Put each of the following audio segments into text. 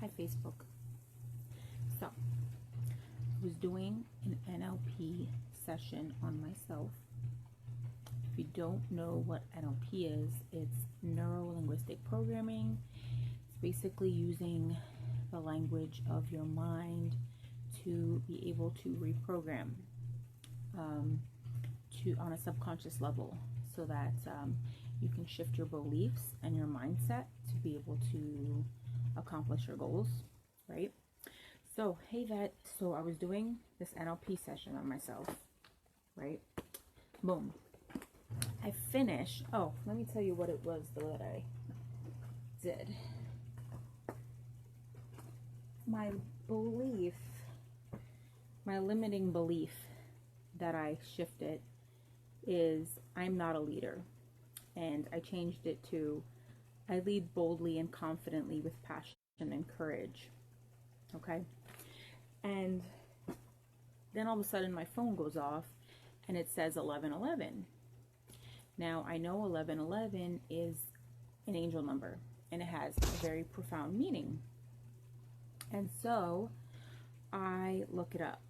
Hi, Facebook. So, I was doing an NLP session on myself. If you don't know what NLP is, it's neuro-linguistic programming. It's basically using the language of your mind to be able to reprogram on a subconscious level, so that you can shift your beliefs and your mindset to be able to accomplish your goals, right? So, hey vet, so I was doing this NLP session on myself, right? Boom. I finished. Oh, let me tell you what it was though that I did. My belief, my limiting belief that I shifted is I'm not a leader. And I changed it to I lead boldly and confidently with passion and courage. Okay? And then all of a sudden my phone goes off and it says 1111. Now I know 1111 is an angel number and it has a very profound meaning. And so I look it up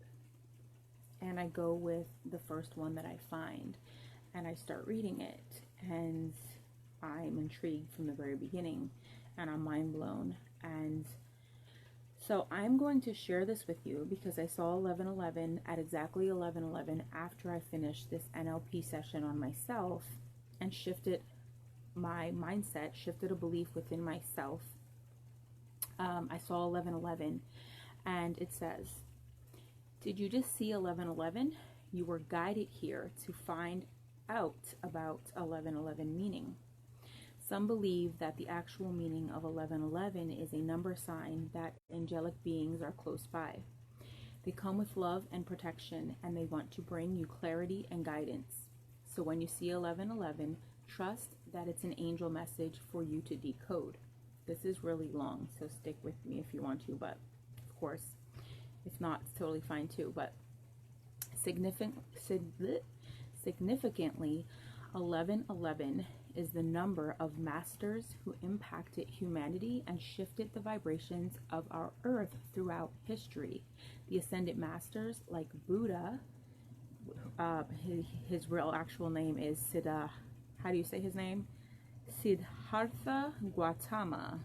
and I go with the first one that I find and I start reading it, and I'm intrigued from the very beginning and I'm mind blown. And so I'm going to share this with you because I saw 1111 at exactly 1111 after I finished this NLP session on myself and shifted my mindset, shifted a belief within myself. I saw 1111 and it says, "Did you just see 1111? You were guided here to find out about 1111 meaning. Some believe that the actual meaning of 1111 is a number sign that angelic beings are close by. They come with love and protection, and they want to bring you clarity and guidance. So when you see 1111, trust that it's an angel message for you to decode." This is really long, so stick with me if you want to, but of course, if not, it's totally fine too. But significantly, 1111 is the number of masters who impacted humanity and shifted the vibrations of our earth throughout history. The ascended masters like Buddha, his real actual name is Siddhartha. How do you say his name? Siddhartha Gautama.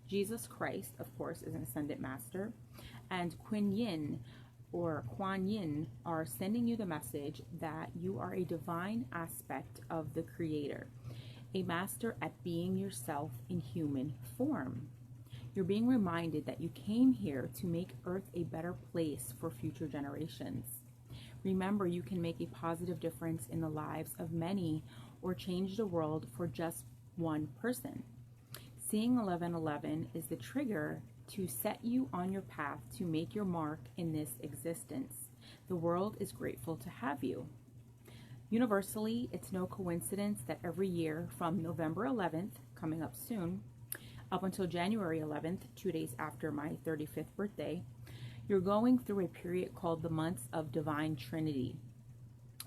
Jesus Christ, of course, is an ascended master, and Kuan Yin are sending you the message that you are a divine aspect of the Creator, a master at being yourself in human form. You're being reminded that you came here to make Earth a better place for future generations. Remember, you can make a positive difference in the lives of many or change the world for just one person. Seeing 1111 is the trigger to set you on your path to make your mark in this existence. The world is grateful to have you. Universally, it's no coincidence that every year from November 11th, coming up soon, up until January 11th, 2 days after my 35th birthday, you're going through a period called the months of Divine Trinity.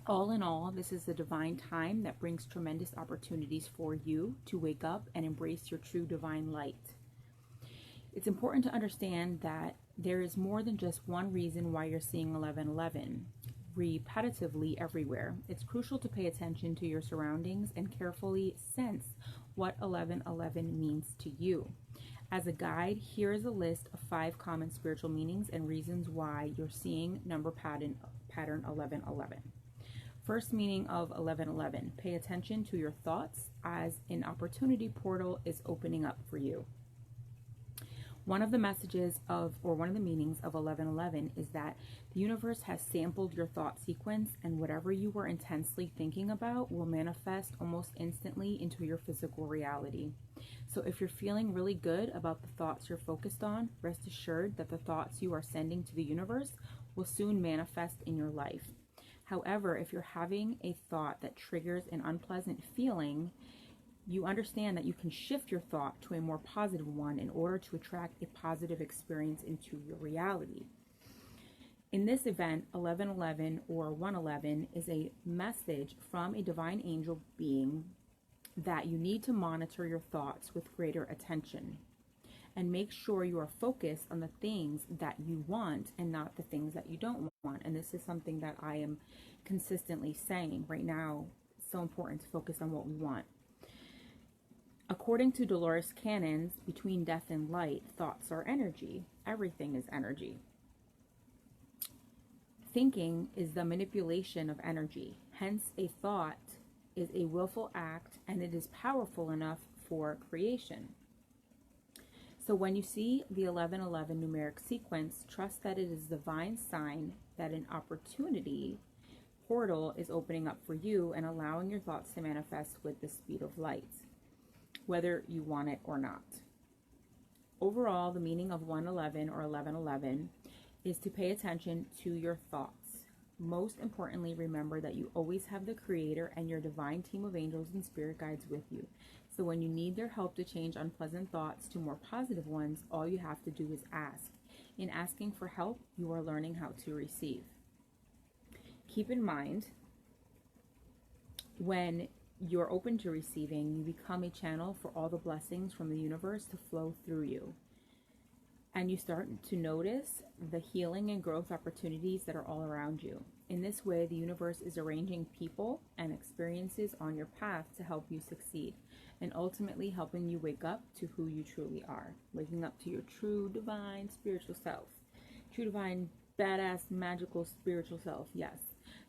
All in all, this is a divine time that brings tremendous opportunities for you to wake up and embrace your true divine light. It's important to understand that there is more than just one reason why you're seeing 1111 repetitively everywhere. It's crucial to pay attention to your surroundings and carefully sense what 1111 means to you. As a guide, here is a list of 5 common spiritual meanings and reasons why you're seeing number pattern 1111. First meaning of 1111, pay attention to your thoughts as an opportunity portal is opening up for you. One of the meanings of 1111 is that the universe has sampled your thought sequence, and whatever you were intensely thinking about will manifest almost instantly into your physical reality. So if you're feeling really good about the thoughts you're focused on, rest assured that the thoughts you are sending to the universe will soon manifest in your life. However, if you're having a thought that triggers an unpleasant feeling, you understand that you can shift your thought to a more positive one in order to attract a positive experience into your reality. In this event, 1111 or 111 is a message from a divine angel being that you need to monitor your thoughts with greater attention. and make sure you are focused on the things that you want and not the things that you don't want. And this is something that I am consistently saying right now. It's so important to focus on what we want. According to Dolores Cannon's Between Death and Light, thoughts are energy. Everything is energy. Thinking is the manipulation of energy. Hence, a thought is a willful act, and it is powerful enough for creation. So when you see the 1111 numeric sequence, trust that it is a divine sign that an opportunity portal is opening up for you and allowing your thoughts to manifest with the speed of light, whether you want it or not. Overall, the meaning of 111 or 1111 is to pay attention to your thoughts. Most importantly, remember that you always have the Creator and your divine team of angels and spirit guides with you. So when you need their help to change unpleasant thoughts to more positive ones, all you have to do is ask. In asking for help, you are learning how to receive. Keep in mind, when you're open to receiving, you become a channel for all the blessings from the universe to flow through you. And you start to notice the healing and growth opportunities that are all around you. In this way, the universe is arranging people and experiences on your path to help you succeed, and ultimately helping you wake up to who you truly are, waking up to your true divine spiritual self, true divine badass magical spiritual self. Yes.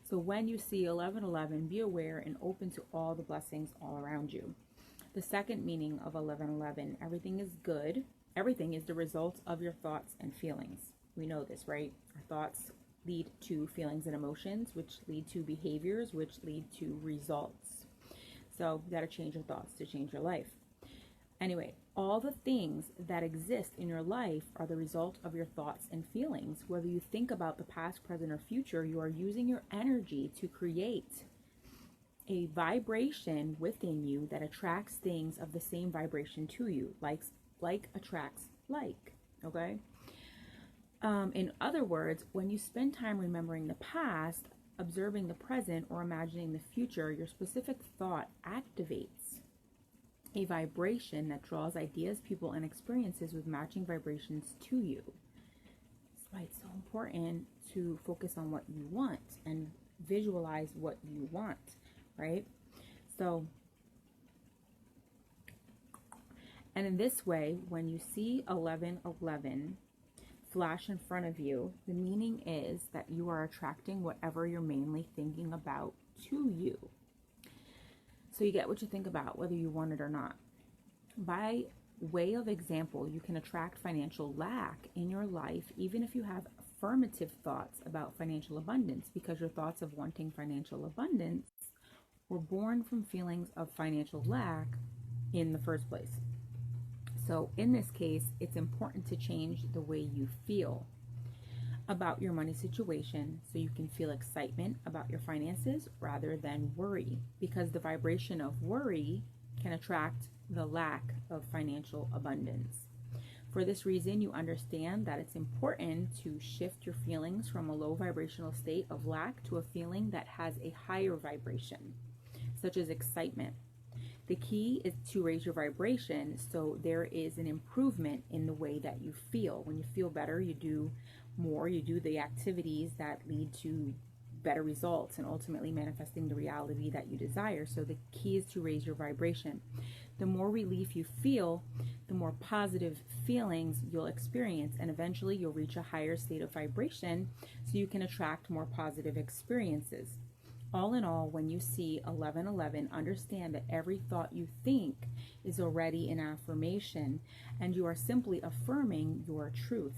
So when you see 1111, be aware and open to all the blessings all around you. The second meaning of 1111, everything is good. Everything is the result of your thoughts and feelings. We know this, right? Our thoughts lead to feelings and emotions, which lead to behaviors, which lead to results. So you got to change your thoughts to change your life. Anyway, all the things that exist in your life are the result of your thoughts and feelings. Whether you think about the past, present, or future, you are using your energy to create a vibration within you that attracts things of the same vibration to you. Like attracts like, okay? In other words, when you spend time remembering the past, observing the present, or imagining the future, your specific thought activates a vibration that draws ideas, people, and experiences with matching vibrations to you. That's why it's so important to focus on what you want and visualize what you want, right? So, and in this way, when you see 1111 flash in front of you, the meaning is that you are attracting whatever you're mainly thinking about to you. So you get what you think about, whether you want it or not. By way of example, you can attract financial lack in your life, even if you have affirmative thoughts about financial abundance, because your thoughts of wanting financial abundance were born from feelings of financial lack in the first place. So in this case, it's important to change the way you feel about your money situation so you can feel excitement about your finances rather than worry, because the vibration of worry can attract the lack of financial abundance. For this reason, you understand that it's important to shift your feelings from a low vibrational state of lack to a feeling that has a higher vibration, such as excitement. The key is to raise your vibration so there is an improvement in the way that you feel. When you feel better, you do more, you do the activities that lead to better results and ultimately manifesting the reality that you desire. So the key is to raise your vibration. The more relief you feel, the more positive feelings you'll experience, and eventually you'll reach a higher state of vibration so you can attract more positive experiences. All in all, when you see 1111, understand that every thought you think is already an affirmation, and you are simply affirming your truth.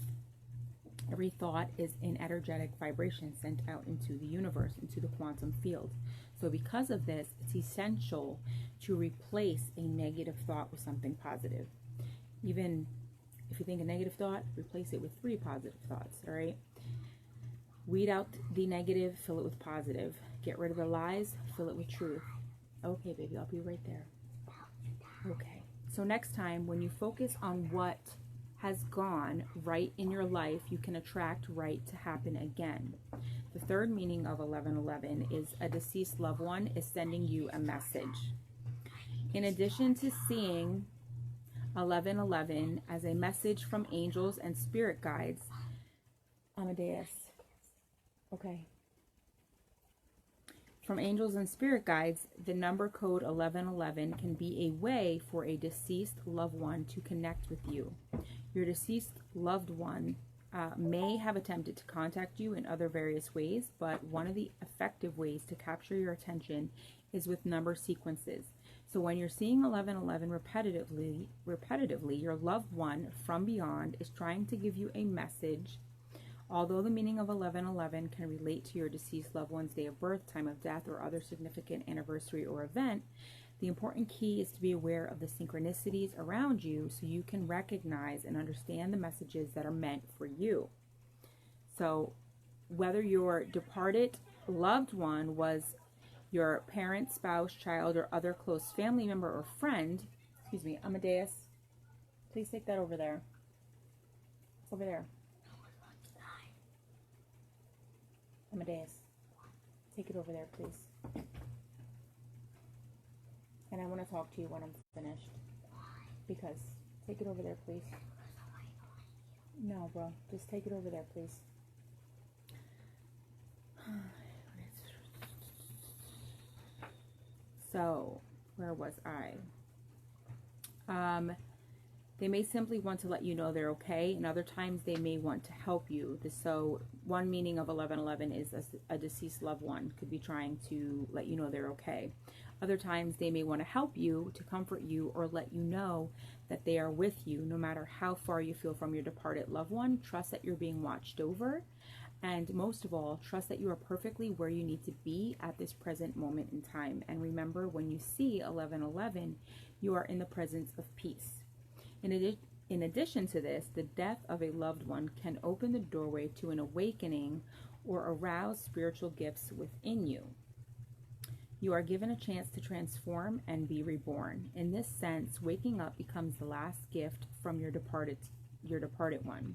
Every thought is an energetic vibration sent out into the universe, into the quantum field. So because of this, it's essential to replace a negative thought with something positive. Even if you think a negative thought, replace it with 3 positive thoughts, all right? Weed out the negative, fill it with positive. Get rid of the lies, fill it with truth. Okay, baby, I'll be right there. Okay. So next time, when you focus on what has gone right in your life, you can attract right to happen again. The third meaning of 1111 is a deceased loved one is sending you a message. In addition to seeing 1111 as a message from angels and spirit guides. Amadeus. Okay. From angels and spirit guides, the number code 1111 can be a way for a deceased loved one to connect with you. Your deceased loved one may have attempted to contact you in other various ways, but one of the effective ways to capture your attention is with number sequences. So when you're seeing 1111 repetitively, your loved one from beyond is trying to give you a message. Although the meaning of 1111 can relate to your deceased loved one's day of birth, time of death, or other significant anniversary or event, the important key is to be aware of the synchronicities around you so you can recognize and understand the messages that are meant for you. So whether your departed loved one was your parent, spouse, child, or other close family member or friend, excuse me, Amadeus, please take that over there. Over there. Amadeus, take it over there, please. And I want to talk to you when I'm finished. Because, take it over there, please. No, bro, just take it over there, please. So, where was I? They may simply want to let you know they're okay, and other times they may want to help you. So one meaning of 1111 is a deceased loved one could be trying to let you know they're okay. Other times they may want to help you, to comfort you, or let you know that they are with you no matter how far you feel from your departed loved one. Trust that you're being watched over, and most of all, trust that you are perfectly where you need to be at this present moment in time. And remember, when you see 1111, you are in the presence of peace. In addition to this, the death of a loved one can open the doorway to an awakening or arouse spiritual gifts within you. You are given a chance to transform and be reborn. In this sense, waking up becomes the last gift from your departed one.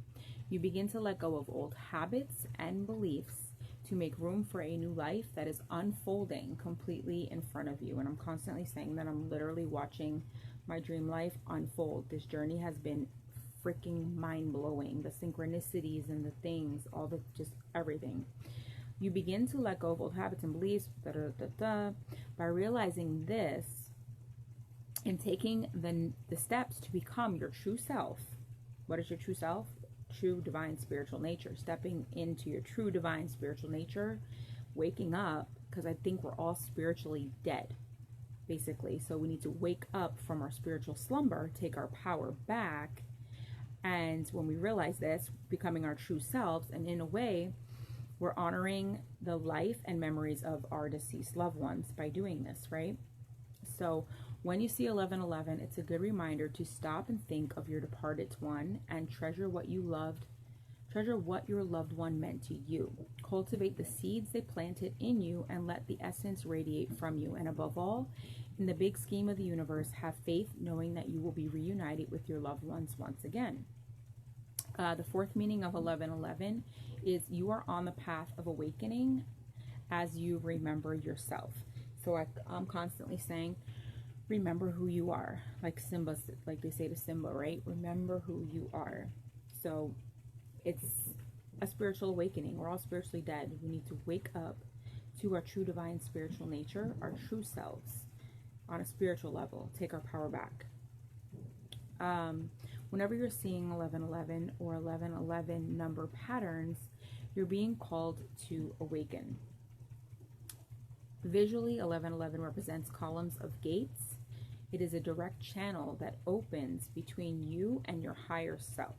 You begin to let go of old habits and beliefs to make room for a new life that is unfolding completely in front of you. And I'm constantly saying that I'm literally watching my dream life unfold. This journey has been freaking mind-blowing. The synchronicities and the things, all the, just everything. You begin to let go of old habits and beliefs by realizing this and taking the steps to become your true self. What is your true self? True divine spiritual nature. Stepping into your true divine spiritual nature, waking up, because I think we're all spiritually dead, basically. So we need to wake up from our spiritual slumber, take our power back, and when we realize this, becoming our true selves, and in a way, we're honoring the life and memories of our deceased loved ones by doing this, right? So when you see 1111, it's a good reminder to stop and think of your departed one and treasure what you loved. Treasure what your loved one meant to you. Cultivate the seeds they planted in you and let the essence radiate from you. And above all, in the big scheme of the universe, have faith knowing that you will be reunited with your loved ones once again. The fourth meaning of 1111 is you are on the path of awakening as you remember yourself. So I'm constantly saying, remember who you are. Like Simba, like they say to Simba, right? Remember who you are. So it's a spiritual awakening. We're all spiritually dead. We need to wake up to our true divine spiritual nature, our true selves on a spiritual level. Take our power back. Whenever you're seeing 1111 or 1111 number patterns, you're being called to awaken. Visually, 1111 represents columns of gates. It is a direct channel that opens between you and your higher self.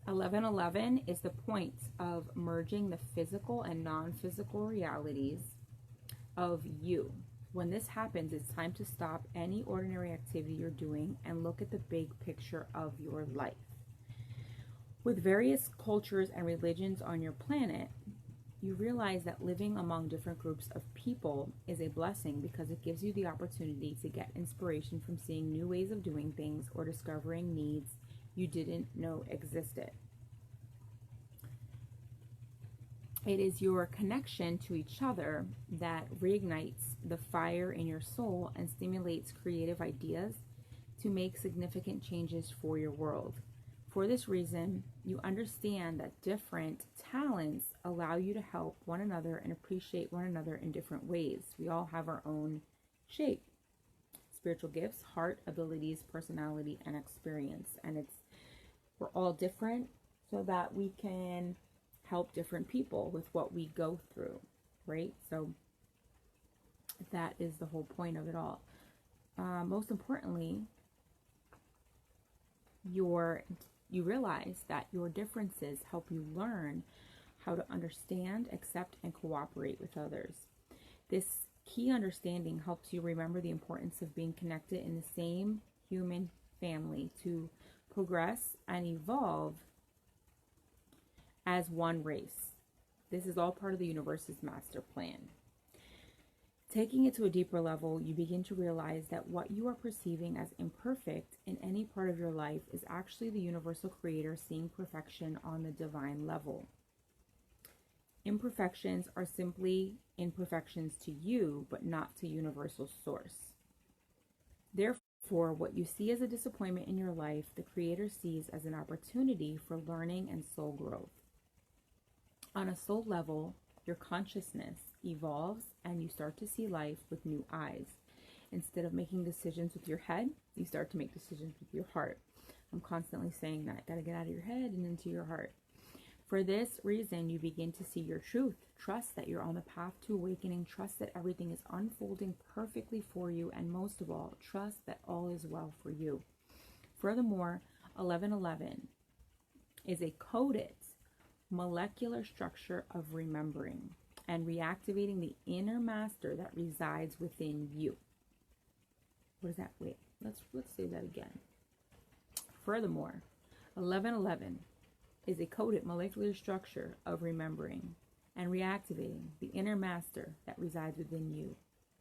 (1111) is the point of merging the physical and non-physical realities of you. When this happens, it's time to stop any ordinary activity you're doing and look at the big picture of your life. With various cultures and religions on your planet, you realize that living among different groups of people is a blessing because it gives you the opportunity to get inspiration from seeing new ways of doing things or discovering needs you didn't know existed. It is your connection to each other that reignites the fire in your soul and stimulates creative ideas to make significant changes for your world. For this reason, you understand that different talents allow you to help one another and appreciate one another in different ways. We all have our own shape, spiritual gifts, heart, abilities, personality, and experience. And we're all different so that we can help different people with what we go through, right? So that is the whole point of it all. Most importantly, you realize that your differences help you learn how to understand, accept, and cooperate with others. This key understanding helps you remember the importance of being connected in the same human family to progress and evolve as one race. This is all part of the universe's master plan. Taking it to a deeper level, you begin to realize that what you are perceiving as imperfect in any part of your life is actually the universal creator seeing perfection on the divine level. Imperfections are simply imperfections to you, but not to universal source. Therefore, what you see as a disappointment in your life, the creator sees as an opportunity for learning and soul growth. On a soul level, your consciousness evolves and you start to see life with new eyes. Instead of making decisions with your head, you start to make decisions with your heart. I'm constantly saying that. Got to get out of your head and into your heart. For this reason, you begin to see your truth. Trust that you're on the path to awakening. Trust that everything is unfolding perfectly for you. And most of all, trust that all is well for you. Furthermore, 1111 is a coded molecular structure of remembering and reactivating the inner master that resides within you. What is that? Wait, let's say that again. Furthermore, 1111 is a coded molecular structure of remembering and reactivating the inner master that resides within you.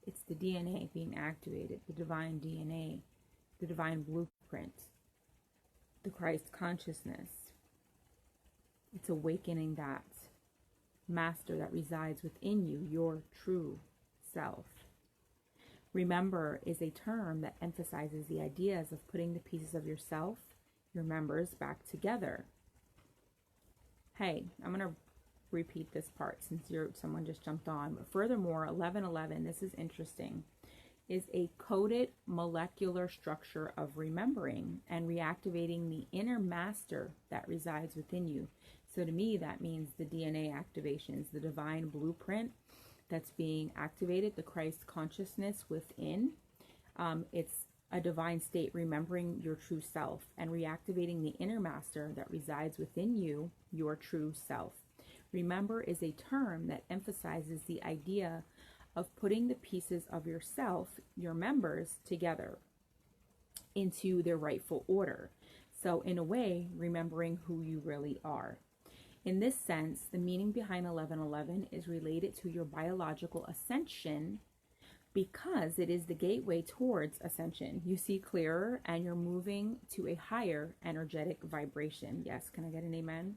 It's the DNA being activated, the divine DNA, the divine blueprint, the Christ consciousness. It's awakening that master that resides within you, your true self. Remember is a term that emphasizes the ideas of putting the pieces of yourself, your members, back together. Hey, I'm going to repeat this part since someone just jumped on. But furthermore, 1111, this is interesting, is a coded molecular structure of remembering and reactivating the inner master that resides within you. So to me, that means the DNA activations, the divine blueprint that's being activated, the Christ consciousness within. It's a divine state, remembering your true self and reactivating the inner master that resides within you, your true self. Remember is a term that emphasizes the idea of putting the pieces of yourself, your members, together into their rightful order. So in a way, remembering who you really are. In this sense, the meaning behind 1111 is related to your biological ascension because it is the gateway towards ascension. You see clearer and you're moving to a higher energetic vibration. Yes, can I get an amen?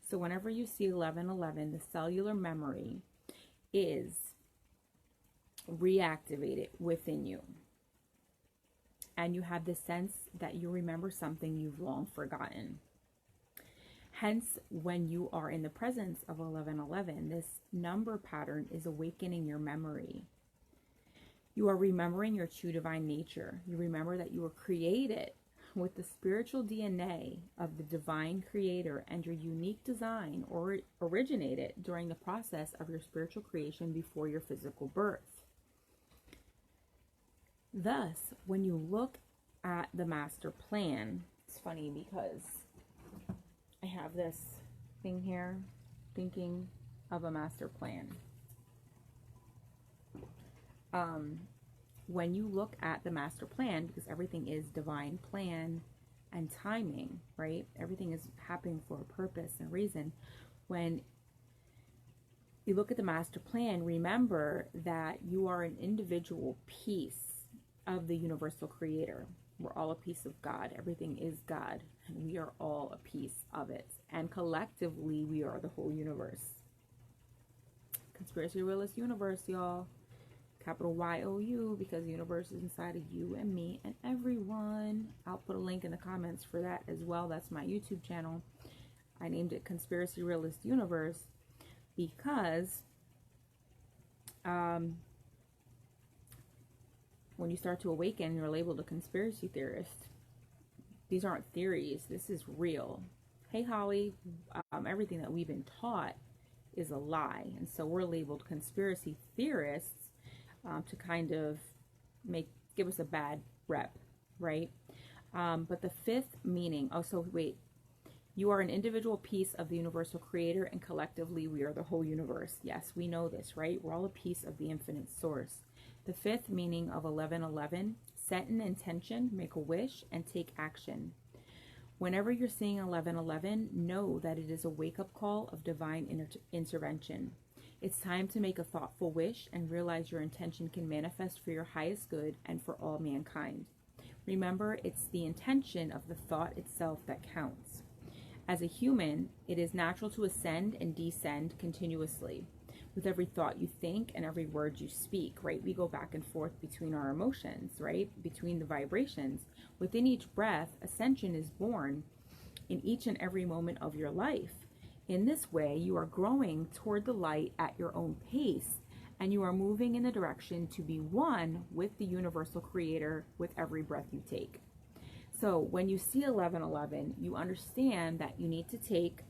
So whenever you see 1111, the cellular memory is reactivated within you. And you have the sense that you remember something you've long forgotten. Hence, when you are in the presence of 1111, this number pattern is awakening your memory. You are remembering your true divine nature. You remember that you were created with the spiritual DNA of the divine creator, and your unique design originated during the process of your spiritual creation before your physical birth. Thus, when you look at the master plan, it's funny because I have this thing here, thinking of a master plan. When you look at the master plan, because everything is divine plan and timing, right? Everything is happening for a purpose and reason. When you look at the master plan, remember that you are an individual piece of the universal creator. We're all a piece of God. Everything is God, and we are all a piece of it. And collectively, we are the whole universe. Conspiracy Realist Universe, y'all. Capital Y-O-U, because the universe is inside of you and me and everyone. I'll put a link in the comments for that as well. That's my YouTube channel. I named it Conspiracy Realist Universe because when you start to awaken, you're labeled a conspiracy theorist. These aren't theories. This is real. Hey, Holly, everything that we've been taught is a lie. And so we're labeled conspiracy theorists to kind of give us a bad rep, right? But the fifth meaning, you are an individual piece of the universal creator, and collectively we are the whole universe. Yes, we know this, right? We're all a piece of the infinite source. The fifth meaning of 1111, set an intention, make a wish, and take action. Whenever you're seeing 1111, know that it is a wake-up call of divine intervention. It's time to make a thoughtful wish and realize your intention can manifest for your highest good and for all mankind. Remember, it's the intention of the thought itself that counts. As a human, it is natural to ascend and descend continuously with every thought you think and every word you speak, right? We go back and forth between our emotions, right? Between the vibrations. Within each breath, ascension is born in each and every moment of your life. In this way, you are growing toward the light at your own pace, and you are moving in the direction to be one with the universal creator with every breath you take. So when you see 1111, you understand that you need to take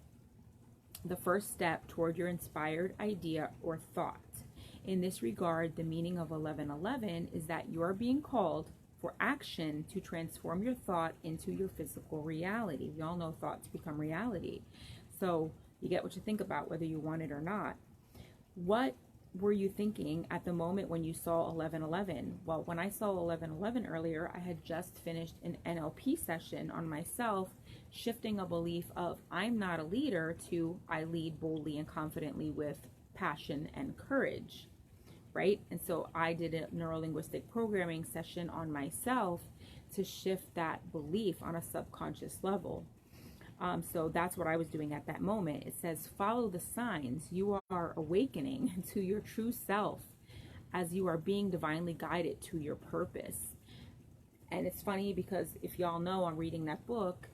the first step toward your inspired idea or thought. In this regard, the meaning of 1111 is that you are being called for action to transform your thought into your physical reality. We all know thoughts become reality. So you get what you think about, whether you want it or not. What were you thinking at the moment when you saw 1111? Well, when I saw 1111 earlier, I had just finished an NLP session on myself, shifting a belief of I'm not a leader to I lead boldly and confidently with passion and courage, right? And so I did a neuro-linguistic programming session on myself to shift that belief on a subconscious level. So that's what I was doing at that moment. It says, follow the signs. You are awakening to your true self as you are being divinely guided to your purpose. And it's funny because if y'all know, I'm reading that book,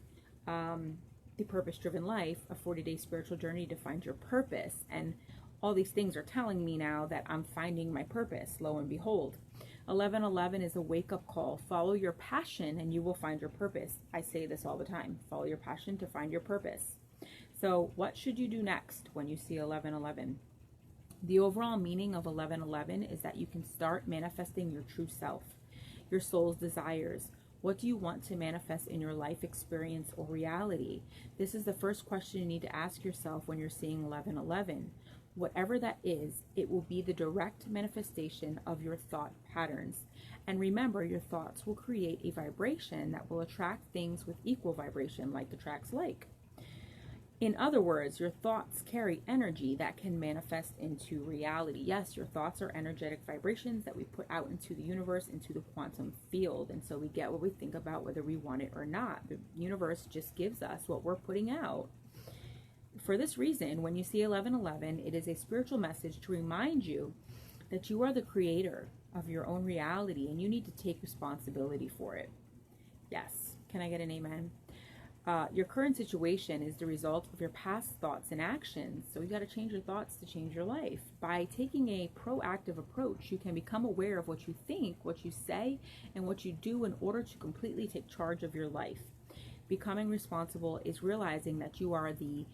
The Purpose-Driven Life, a 40-day spiritual journey to find your purpose. And all these things are telling me now that I'm finding my purpose, lo and behold. 1111 is a wake-up call. Follow your passion and you will find your purpose. I say this all the time. Follow your passion to find your purpose. So what should you do next when you see 1111? The overall meaning of 1111 is that you can start manifesting your true self, your soul's desires. What do you want to manifest in your life experience or reality? This is the first question you need to ask yourself when you're seeing 1111. Whatever that is, it will be the direct manifestation of your thought patterns. And remember, your thoughts will create a vibration that will attract things with equal vibration, like attracts like. In other words, your thoughts carry energy that can manifest into reality. Yes, your thoughts are energetic vibrations that we put out into the universe, into the quantum field. And so we get what we think about, whether we want it or not. The universe just gives us what we're putting out. For this reason, when you see 1111, it is a spiritual message to remind you that you are the creator of your own reality and you need to take responsibility for it. Yes. Can I get an amen? Your current situation is the result of your past thoughts and actions. So you got to change your thoughts to change your life. By taking a proactive approach, you can become aware of what you think, what you say, and what you do in order to completely take charge of your life. Becoming responsible is realizing that you are the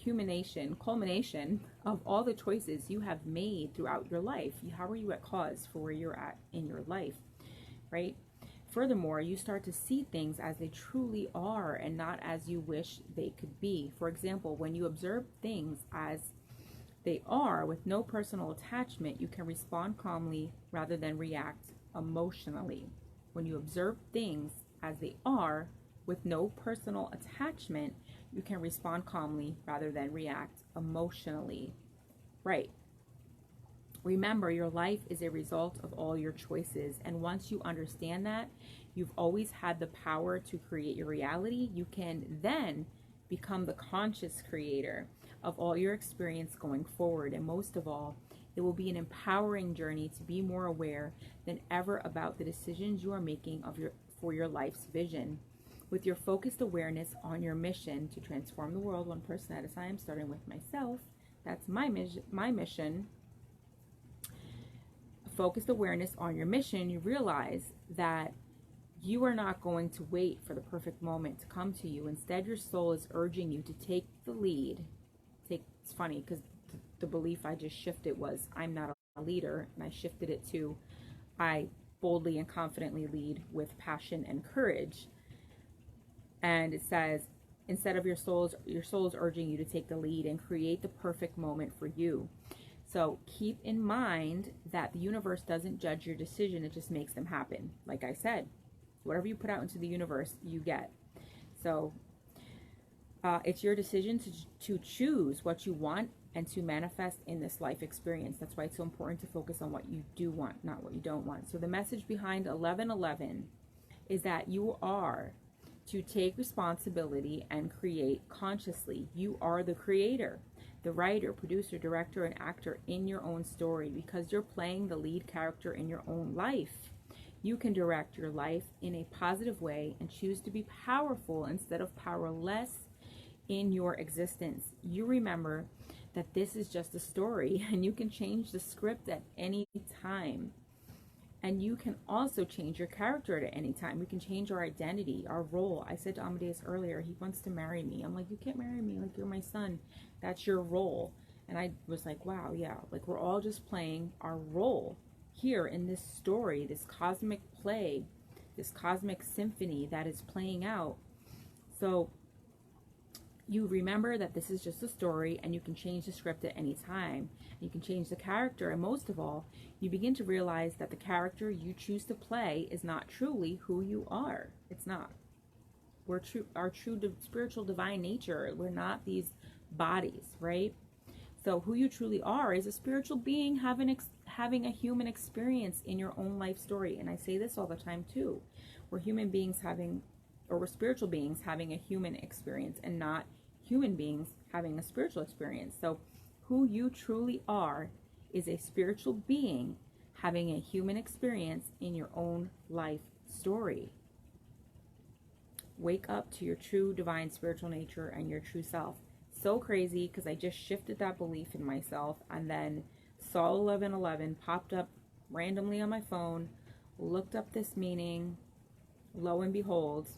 culmination of all the choices you have made throughout your life. How are you at cause for where you're at in your life, right? Furthermore, you start to see things as they truly are and not as you wish they could be. For example, when you observe things as they are with no personal attachment, you can respond calmly rather than react emotionally. When you observe things as they are with no personal attachment, you can respond calmly rather than react emotionally. Right. Remember, your life is a result of all your choices. And once you understand that, you've always had the power to create your reality. You can then become the conscious creator of all your experience going forward. And most of all, it will be an empowering journey to be more aware than ever about the decisions you are making for your life's vision. With your focused awareness on your mission to transform the world one person at a time, starting with myself, that's my mission. Focused awareness on your mission, you realize that you are not going to wait for the perfect moment to come to you. Instead, your soul is urging you to take the lead. It's funny because the belief I just shifted was I'm not a leader, and I shifted it to I boldly and confidently lead with passion and courage. And it says, instead of your soul is urging you to take the lead and create the perfect moment for you. So keep in mind that the universe doesn't judge your decision, it just makes them happen. Like I said, whatever you put out into the universe, you get. So it's your decision to choose what you want and to manifest in this life experience. That's why it's so important to focus on what you do want, not what you don't want. So the message behind 1111 is that you are to take responsibility and create consciously. You are the creator, the writer, producer, director, and actor in your own story, because you're playing the lead character in your own life. You can direct your life in a positive way and choose to be powerful instead of powerless in your existence. You remember that this is just a story, and you can change the script at any time. And you can also change your character at any time. We can change our identity, our role. I said to Amadeus earlier, he wants to marry me. I'm like, you can't marry me. Like, you're my son. That's your role. And I was like, wow, yeah. Like, we're all just playing our role here in this story, this cosmic play, this cosmic symphony that is playing out. So you remember that this is just a story, and you can change the script at any time. You can change the character, and most of all, you begin to realize that the character you choose to play is not truly who you are. It's not. Our true spiritual divine nature. We're not these bodies, right? So who you truly are is a spiritual being having a human experience in your own life story. And I say this all the time too. We're we're spiritual beings having a human experience, and not human beings having a spiritual experience. So who you truly are is a spiritual being having a human experience in your own life story. Wake up to your true divine spiritual nature and your true self. So crazy, because I just shifted that belief in myself, and then saw 1111 popped up randomly on my phone, looked up this meaning, lo and behold,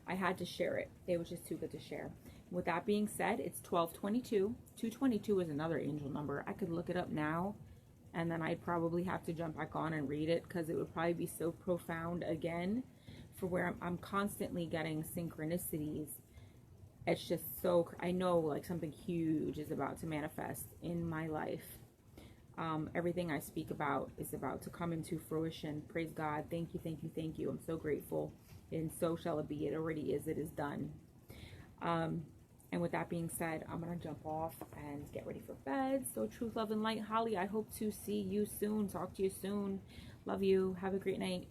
I had to share it. It was just too good to share. With that being said, it's 12:22. 222 is another angel number. I could look it up now, and then I'd probably have to jump back on and read it, because it would probably be so profound again, for where I'm constantly getting synchronicities. It's just so, I know like something huge is about to manifest in my life. Everything I speak about is about to come into fruition. Praise God. Thank you, thank you, thank you. I'm so grateful. And so shall it be. It already is. It is done. And with that being said, I'm going to jump off and get ready for bed. So truth, love, and light. Holly, I hope to see you soon. Talk to you soon. Love you. Have a great night.